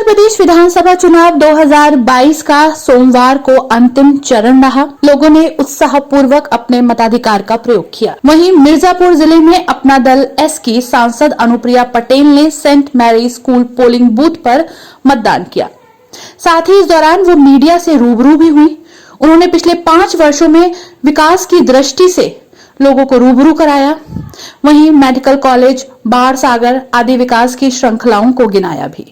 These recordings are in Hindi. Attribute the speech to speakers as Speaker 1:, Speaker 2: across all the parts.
Speaker 1: प्रदेश विधानसभा चुनाव 2022 का सोमवार को अंतिम चरण रहा। लोगों ने उत्साहपूर्वक अपने मताधिकार का प्रयोग किया। वहीं मिर्जापुर जिले में अपना दल एस की सांसद अनुप्रिया पटेल ने Saint Mary school polling booth पर मतदान किया। साथ ही इस दौरान वो मीडिया से रूबरू भी हुई। उन्होंने पिछले 5 वर्षों में विकास की दृष्टि से लोगों को रूबरू कराया। वहीं मेडिकल कॉलेज, बाढ़ सागर आदि विकास की श्रृंखलाओं को गिनाया भी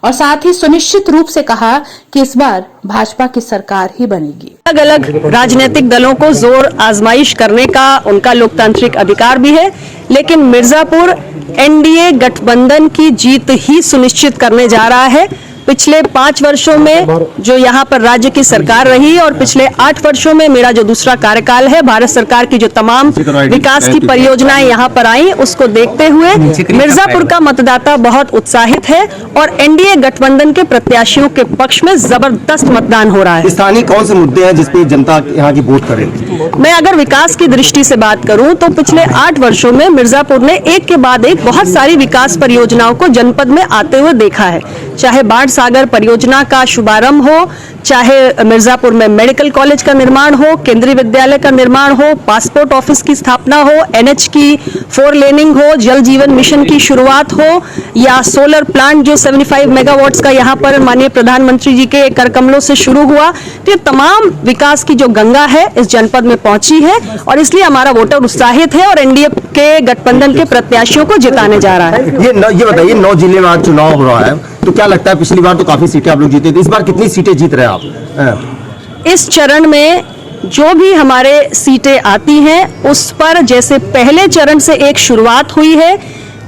Speaker 1: और साथ ही सुनिश्चित रूप से कहा कि इस बार भाजपा की सरकार ही बनेगी।
Speaker 2: अलग अलग राजनीतिक दलों को जोर आजमाइश करने का उनका लोकतांत्रिक अधिकार भी है, लेकिन मिर्जापुर एनडीए गठबंधन की जीत ही सुनिश्चित करने जा रहा है। पिछले 5 वर्षों में जो यहाँ पर राज्य की सरकार रही और पिछले 8 वर्षों में मेरा जो दूसरा कार्यकाल है, भारत सरकार की जो तमाम विकास की परियोजनाएं यहाँ पर आई, उसको देखते हुए मिर्जापुर का मतदाता बहुत उत्साहित है और एनडीए गठबंधन के प्रत्याशियों के पक्ष में जबरदस्त मतदान हो रहा है।
Speaker 3: स्थानीय कौन से मुद्दे हैं जिसपे जनता यहाँ की वोट करेगी?
Speaker 2: मैं अगर विकास की दृष्टि से बात करूं तो पिछले 8 वर्षों में मिर्जापुर ने एक के बाद एक बहुत सारी विकास परियोजनाओं को जनपद में आते हुए देखा है। चाहे बाढ़ सागर परियोजना का शुभारंभ हो, चाहे मिर्जापुर में मेडिकल कॉलेज का निर्माण हो, केंद्रीय विद्यालय का निर्माण हो, पासपोर्ट ऑफिस की स्थापना हो, एनएच की 4 लेनिंग हो, जल जीवन मिशन की शुरुआत हो, या सोलर प्लांट जो 75 मेगावाट्स का यहाँ पर माननीय प्रधानमंत्री जी के कर कमलों से शुरू हुआ। तो ये तमाम विकास की जो गंगा है इस जनपद में पहुंची है और इसलिए हमारा वोटर उत्साहित है और एनडीए के गठबंधन के प्रत्याशियों को जिताने जा रहा है।
Speaker 3: ये बताइए, 9 जिले में आज चुनाव हो रहा है, तो क्या लगता है पिछली बार तो काफी सीटें आप लोग जीते थे, इस बार कितनी सीटें जीत रहे हैं आप?
Speaker 2: इस चरण में जो भी हमारे सीटें आती हैं उस पर जैसे पहले चरण से एक शुरुआत हुई है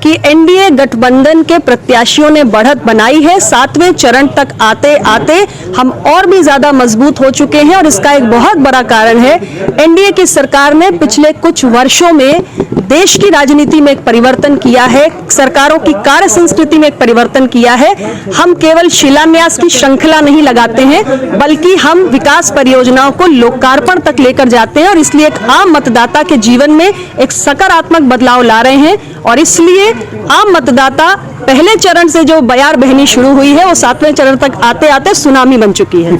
Speaker 2: कि एनडीए गठबंधन के प्रत्याशियों ने बढ़त बनाई है। 7वें चरण तक आते आते हम और भी ज्यादा मजबूत हो चुके हैं और इसका एक बहुत बड़ा कारण है एनडीए की सरकार ने पिछले कुछ वर्षों में देश की राजनीति में एक परिवर्तन किया है, सरकारों की कार्य संस्कृति में एक परिवर्तन किया है। हम केवल शिलान्यास की श्रृंखला नहीं लगाते हैं, बल्कि हम विकास परियोजनाओं को लोकार्पण तक लेकर जाते हैं और इसलिए एक आम मतदाता के जीवन में एक सकारात्मक बदलाव ला रहे हैं और इसलिए आम मतदाता पहले चरण से जो बयार बहनी शुरू हुई है वो 7वें चरण तक आते आते सुनामी बन चुकी है।